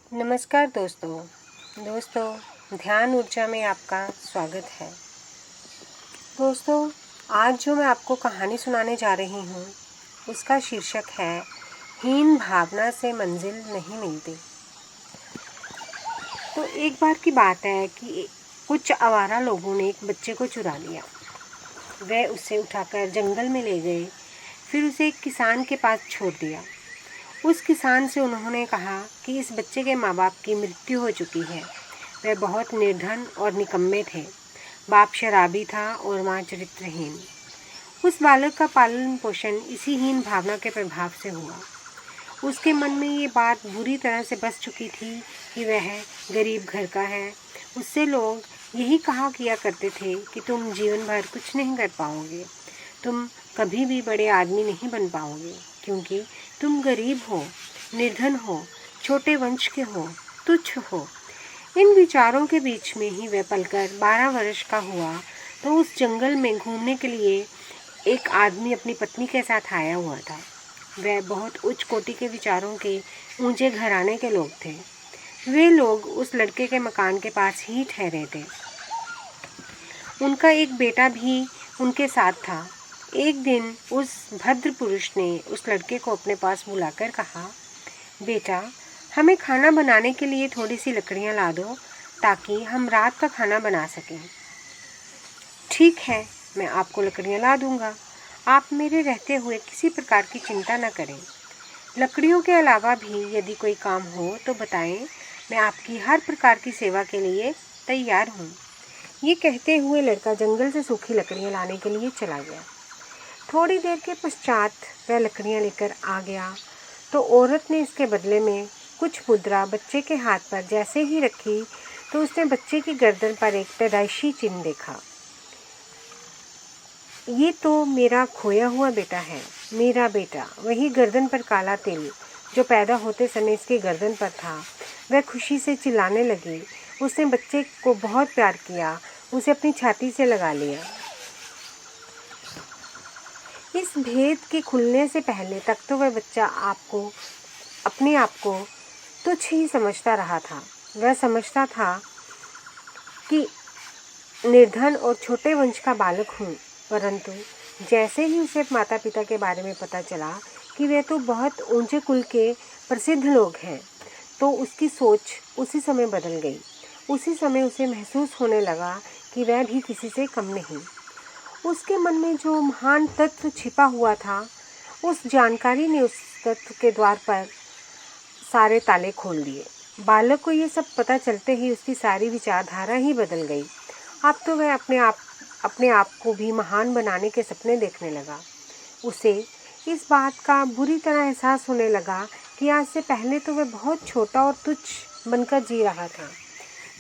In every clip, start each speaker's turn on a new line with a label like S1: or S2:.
S1: नमस्कार दोस्तों, ध्यान ऊर्जा में आपका स्वागत है। दोस्तों, आज जो मैं आपको कहानी सुनाने जा रही हूँ उसका शीर्षक है हीन भावना से मंजिल नहीं मिलती। तो एक बार की बात है कि कुछ आवारा लोगों ने एक बच्चे को चुरा लिया। वह उसे उठाकर जंगल में ले गए, फिर उसे एक किसान के पास छोड़ दिया। उस किसान से उन्होंने कहा कि इस बच्चे के माँ बाप की मृत्यु हो चुकी है। वे बहुत निर्धन और निकम्मे थे। बाप शराबी था और माँ चरित्रहीन। उस बालक का पालन पोषण इसी हीन भावना के प्रभाव से हुआ। उसके मन में ये बात बुरी तरह से बस चुकी थी कि वह गरीब घर का है। उससे लोग यही कहा किया करते थे कि तुम जीवन भर कुछ नहीं कर पाओगे, तुम कभी भी बड़े आदमी नहीं बन पाओगे, क्योंकि तुम गरीब हो, निर्धन हो, छोटे वंश के हो, तुच्छ हो। इन विचारों के बीच में ही वह पलकर 12 वर्ष का हुआ तो उस जंगल में घूमने के लिए एक आदमी अपनी पत्नी के साथ आया हुआ था। वह बहुत उच्च कोटि के विचारों के ऊंचे घराने के लोग थे। वे लोग उस लड़के के मकान के पास ही ठहरे थे। उनका एक बेटा भी उनके साथ था। एक दिन उस भद्र पुरुष ने उस लड़के को अपने पास बुलाकर कहा, बेटा, हमें खाना बनाने के लिए थोड़ी सी लकड़ियाँ ला दो ताकि हम रात का खाना बना सकें। ठीक है, मैं आपको लकड़ियाँ ला दूंगा। आप मेरे रहते हुए किसी प्रकार की चिंता न करें। लकड़ियों के अलावा भी यदि कोई काम हो तो बताएं, मैं आपकी हर प्रकार की सेवा के लिए तैयार हूँ। ये कहते हुए लड़का जंगल से सूखी लकड़ियाँ लाने के लिए चला गया। थोड़ी देर के पश्चात वह लकड़ियाँ लेकर आ गया तो औरत ने इसके बदले में कुछ मुद्रा बच्चे के हाथ पर जैसे ही रखी तो उसने बच्चे की गर्दन पर एक पैदाइशी चिन्ह देखा। ये तो मेरा खोया हुआ बेटा है, मेरा बेटा। वही गर्दन पर काला तिल जो पैदा होते समय इसकी गर्दन पर था। वह खुशी से चिल्लाने लगी। उसने बच्चे को बहुत प्यार किया, उसे अपनी छाती से लगा लिया। इस भेद के खुलने से पहले तक तो वह बच्चा अपने आप को तुच्छ ही समझता रहा था। वह समझता था कि निर्धन और छोटे वंश का बालक हूँ, परंतु जैसे ही उसे माता पिता के बारे में पता चला कि वे तो बहुत ऊंचे कुल के प्रसिद्ध लोग हैं, तो उसकी सोच उसी समय बदल गई। उसी समय उसे महसूस होने लगा कि वह भी किसी से कम नहीं। उसके मन में जो महान तत्व छिपा हुआ था, उस जानकारी ने उस तत्व के द्वार पर सारे ताले खोल दिए। बालक को ये सब पता चलते ही उसकी सारी विचारधारा ही बदल गई। अब तो वह अपने आप को भी महान बनाने के सपने देखने लगा। उसे इस बात का बुरी तरह एहसास होने लगा कि आज से पहले तो वह बहुत छोटा और तुच्छ बनकर जी रहा था।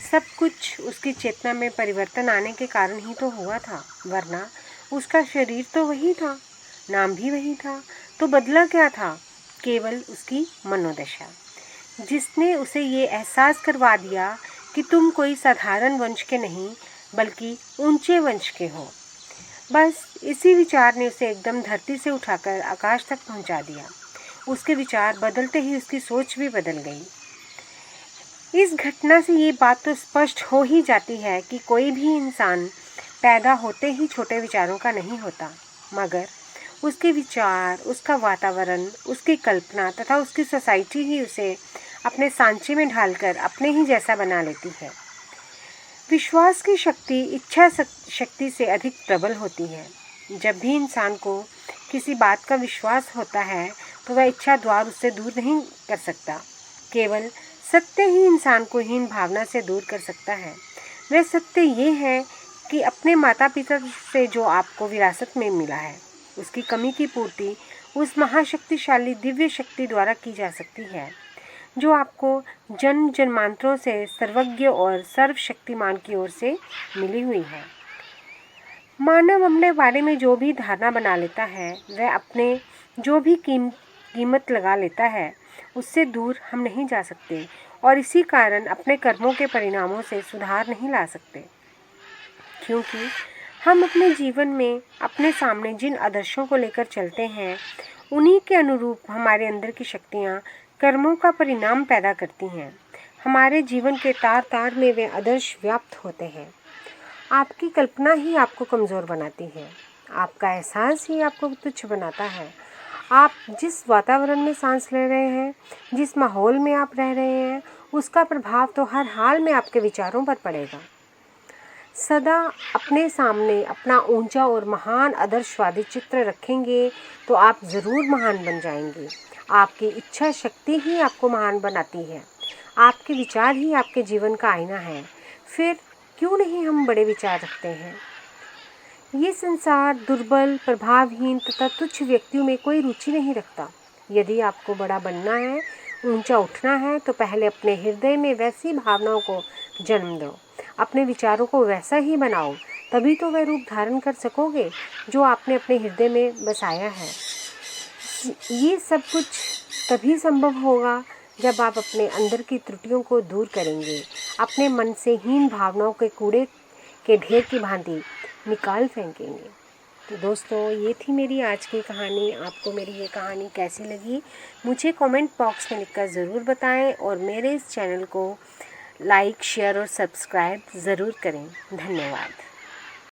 S1: सब कुछ उसकी चेतना में परिवर्तन आने के कारण ही तो हुआ था, वरना उसका शरीर तो वही था, नाम भी वही था। तो बदला क्या था? केवल उसकी मनोदशा, जिसने उसे ये एहसास करवा दिया कि तुम कोई साधारण वंश के नहीं बल्कि ऊंचे वंश के हो। बस इसी विचार ने उसे एकदम धरती से उठाकर आकाश तक पहुंचा दिया। उसके विचार बदलते ही उसकी सोच भी बदल गई। इस घटना से ये बात तो स्पष्ट हो ही जाती है कि कोई भी इंसान पैदा होते ही छोटे विचारों का नहीं होता, मगर उसके विचार, उसका वातावरण, उसकी कल्पना तथा उसकी सोसाइटी ही उसे अपने सांचे में ढालकर अपने ही जैसा बना लेती है। विश्वास की शक्ति इच्छा शक्ति से अधिक प्रबल होती है। जब भी इंसान को किसी बात का विश्वास होता है तो वह इच्छा द्वार उससे दूर नहीं कर सकता। केवल सत्य ही इंसान को हीन भावना से दूर कर सकता है। वह सत्य ये है कि अपने माता पिता से जो आपको विरासत में मिला है, उसकी कमी की पूर्ति उस महाशक्तिशाली दिव्य शक्ति द्वारा की जा सकती है, जो आपको जन्म जन्मांतरों से सर्वज्ञ और सर्वशक्तिमान की ओर से मिली हुई है। मानव अपने बारे में जो भी धारणा बना लेता है, वह अपने जो भी कीमत लगा लेता है, उससे दूर हम नहीं जा सकते और इसी कारण अपने कर्मों के परिणामों से सुधार नहीं ला सकते, क्योंकि हम अपने जीवन में अपने सामने जिन आदर्शों को लेकर चलते हैं, उन्हीं के अनुरूप हमारे अंदर की शक्तियाँ कर्मों का परिणाम पैदा करती हैं। हमारे जीवन के तार तार में वे आदर्श व्याप्त होते हैं। आपकी कल्पना ही आपको कमज़ोर बनाती है। आपका एहसास ही आपको तुच्छ बनाता है। आप जिस वातावरण में सांस ले रहे हैं, जिस माहौल में आप रह रहे हैं, उसका प्रभाव तो हर हाल में आपके विचारों पर पड़ेगा। सदा अपने सामने अपना ऊंचा और महान आदर्शवादी चित्र रखेंगे तो आप ज़रूर महान बन जाएंगे। आपकी इच्छा शक्ति ही आपको महान बनाती है। आपके विचार ही आपके जीवन का आईना है। फिर क्यों नहीं हम बड़े विचार रखते हैं। ये संसार दुर्बल, प्रभावहीन तथा तुच्छ व्यक्तियों में कोई रुचि नहीं रखता। यदि आपको बड़ा बनना है, ऊंचा उठना है, तो पहले अपने हृदय में वैसी भावनाओं को जन्म दो। अपने विचारों को वैसा ही बनाओ, तभी तो वह रूप धारण कर सकोगे जो आपने अपने हृदय में बसाया है। ये सब कुछ तभी संभव होगा जब आप अपने अंदर की त्रुटियों को दूर करेंगे, अपने मन से हीन भावनाओं के कूड़े के ढेर की भांति निकाल फेंकेंगे। तो दोस्तों, ये थी मेरी आज की कहानी। आपको मेरी ये कहानी कैसी लगी मुझे कमेंट बॉक्स में लिखकर ज़रूर बताएं और मेरे इस चैनल को लाइक, शेयर और सब्सक्राइब ज़रूर करें। धन्यवाद।